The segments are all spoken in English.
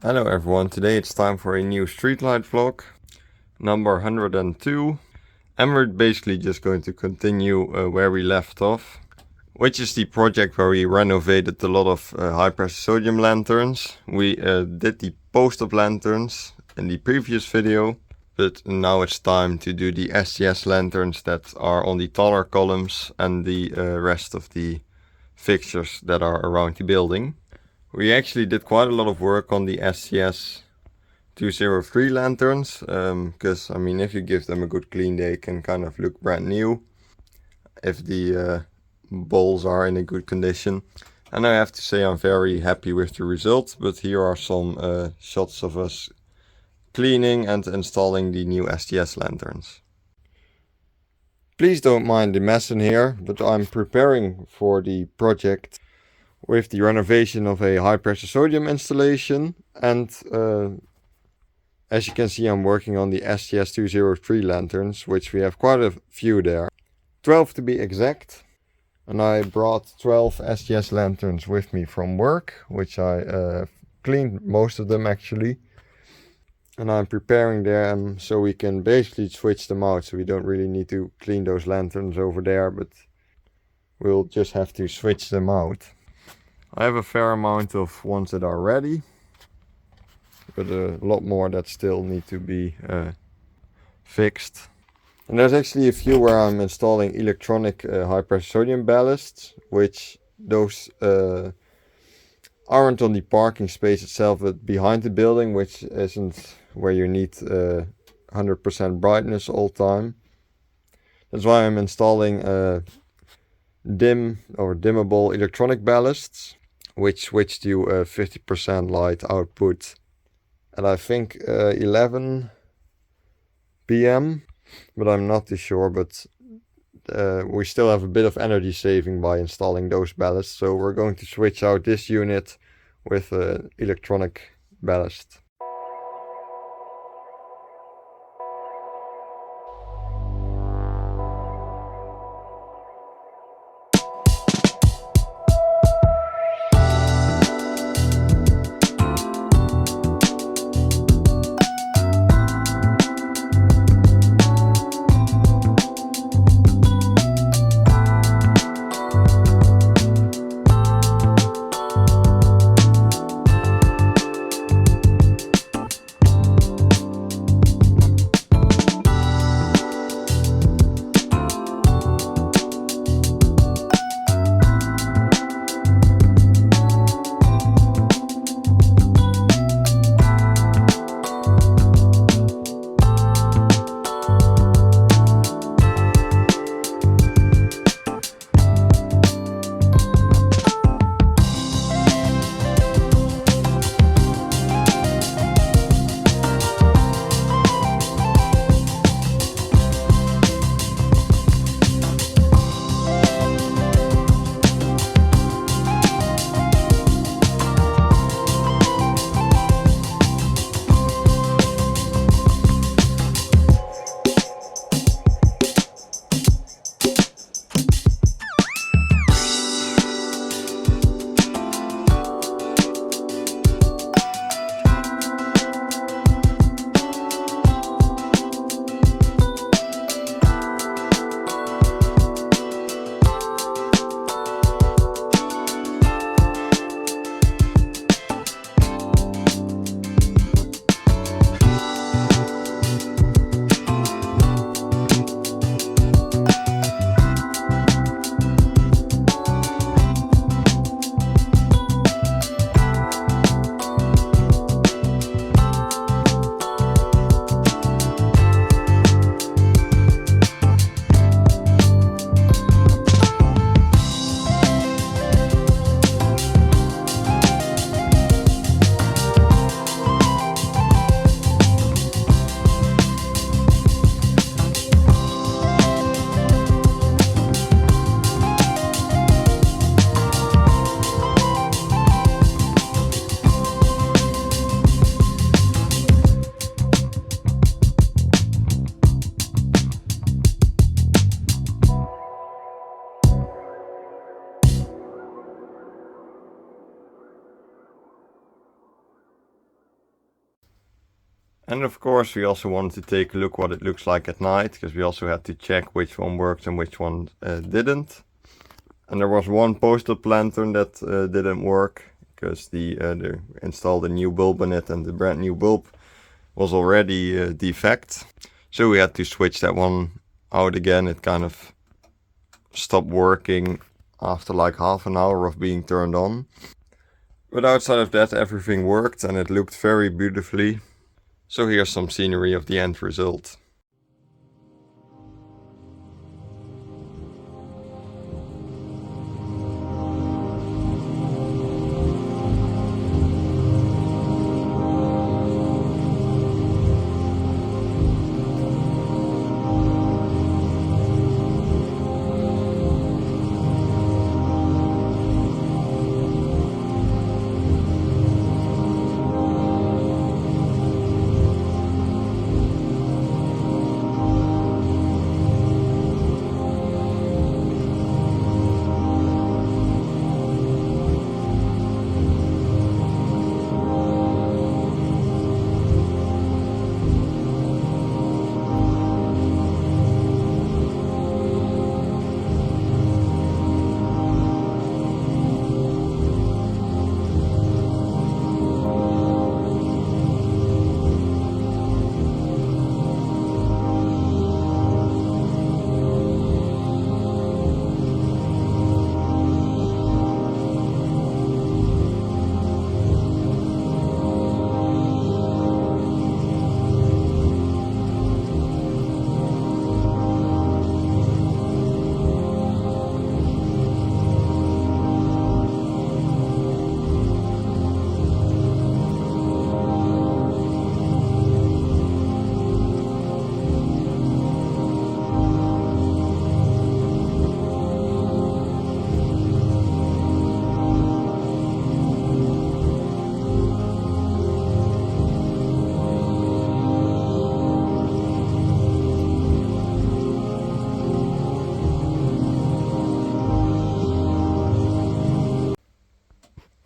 Hello everyone, today it's time for a new streetlight vlog, number 102. And we're basically just going to continue where we left off, which is the project where we renovated a lot of high pressure sodium lanterns. We did the post-op lanterns in the previous video, but now it's time to do the STS lanterns that are on the taller columns and the rest of the fixtures that are around the building. We actually did quite a lot of work on the STS 203 lanterns, because I mean, if you give them a good clean, they can kind of look brand new if the balls are in a good condition. And I have to say I'm very happy with the result, but here are some shots of us cleaning and installing the new STS lanterns. Please don't mind the mess in here, but I'm preparing for the project with the renovation of a high pressure sodium installation, and as you can see, I'm working on the STS 203 lanterns, which we have quite a few there, 12 to be exact. And I brought 12 STS lanterns with me from work, which I cleaned most of them actually. And I'm preparing them so we can basically switch them out, so we don't really need to clean those lanterns over there, but we'll just have to switch them out. I have a fair amount of ones that are ready, but a lot more that still need to be fixed. And there's actually a few where I'm installing electronic high pressure sodium ballasts, which those aren't on the parking space itself, but behind the building, which isn't where you need 100% brightness all time. That's why I'm installing dim or dimmable electronic ballasts, which switch to 50% light output at I think 11 p.m. but I'm not too sure, but we still have a bit of energy saving by installing those ballasts, so we're going to switch out this unit with electronic ballast. And of course we also wanted to take a look what it looks like at night, because we also had to check which one worked and which one didn't. And there was one post-up lantern that didn't work, because they installed a new bulb in it and the brand new bulb was already defect. So we had to switch that one out again. It kind of stopped working after like half an hour of being turned on. But outside of that, everything worked and it looked very beautifully. So here's some scenery of the end result.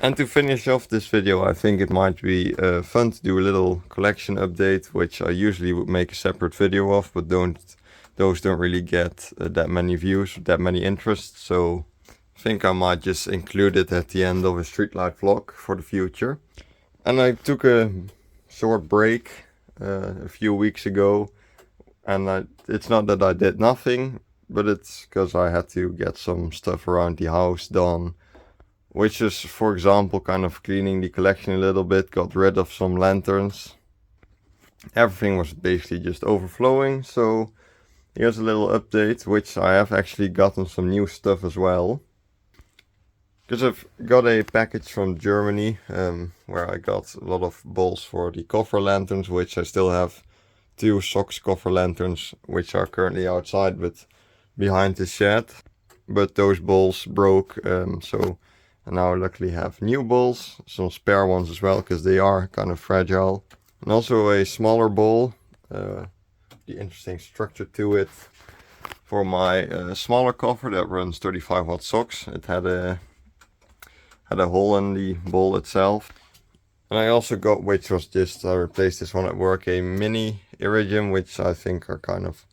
And to finish off this video, I think it might be fun to do a little collection update, which I usually would make a separate video of, but those don't really get that many views, that many interests. So I think I might just include it at the end of a Streetlight vlog for the future. And I took a short break a few weeks ago, and it's not that I did nothing, but it's because I had to get some stuff around the house done. Which is, for example, kind of cleaning the collection a little bit, got rid of some lanterns. Everything was basically just overflowing, so here's a little update, which I have actually gotten some new stuff as well. Because I've got a package from Germany, where I got a lot of balls for the coffer lanterns, which I still have 2 SOX coffer lanterns, which are currently outside, but behind the shed. But those balls broke, so I now luckily have new balls, some spare ones as well, because they are kind of fragile. And also a smaller ball, the interesting structure to it, for my smaller cover that runs 35 watt SOX. It had a hole in the ball itself. And I also got, which was just, I replaced this one at work, a mini iridium, which I think are kind of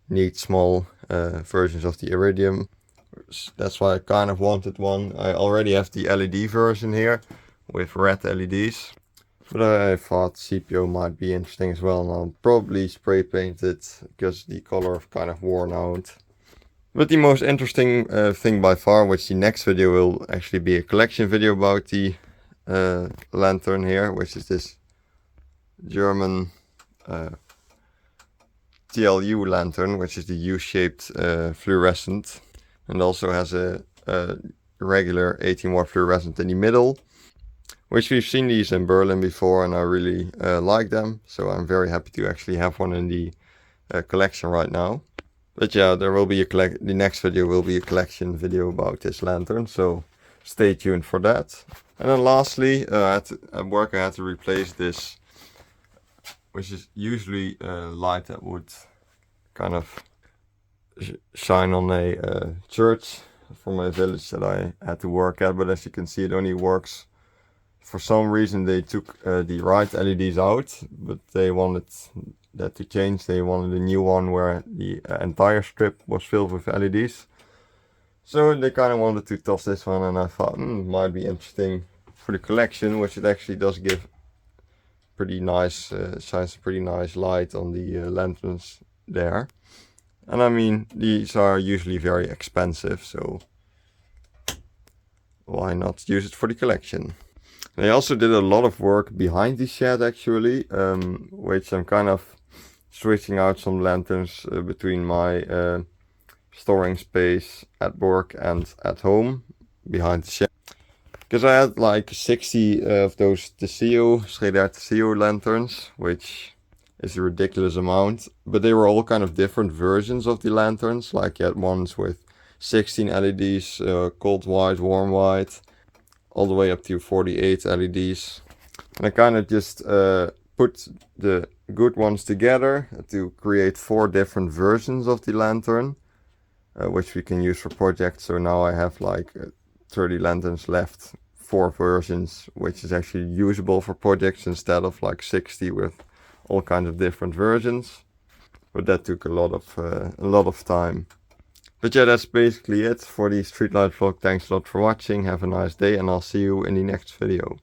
neat small versions of the iridium. That's why I kind of wanted one. I already have the LED version here with red LEDs, but I thought CPO might be interesting as well, and I'll probably spray paint it because the color kind of worn out. But the most interesting thing by far, which the next video will actually be a collection video about the lantern here, which is this German TLU lantern, which is the U-shaped fluorescent. And also has a regular 18 watt fluorescent in the middle, which we've seen these in Berlin before, and I really like them. So I'm very happy to actually have one in the collection right now. But yeah, there will be the next video will be a collection video about this lantern, so stay tuned for that. And then lastly, at work I had to replace this, which is usually a light that would kind of shine on a church from a village that I had to work at, but as you can see, it only works for some reason they took the right LEDs out, but they wanted that to change. They wanted a new one where the entire strip was filled with LEDs. So they kind of wanted to toss this one, and I thought might be interesting for the collection, which it actually does give pretty nice, shines a pretty nice light on the lanterns there. And I mean, these are usually very expensive, so why not use it for the collection? They also did a lot of work behind the shed actually, which I'm kind of switching out some lanterns between my storing space at work and at home behind the shed. Because I had like 60 of those Streetlight lanterns, which is a ridiculous amount. But they were all kind of different versions of the lanterns. Like you had ones with 16 LEDs, cold white, warm white, all the way up to 48 LEDs. And I kind of just put the good ones together to create 4 different versions of the lantern, which we can use for projects. So now I have like 30 lanterns left, 4 versions, which is actually usable for projects instead of like 60 with all kinds of different versions. But that took a lot of time. But yeah, that's basically it for the Streetlight vlog. Thanks a lot for watching. Have a nice day, and I'll see you in the next video.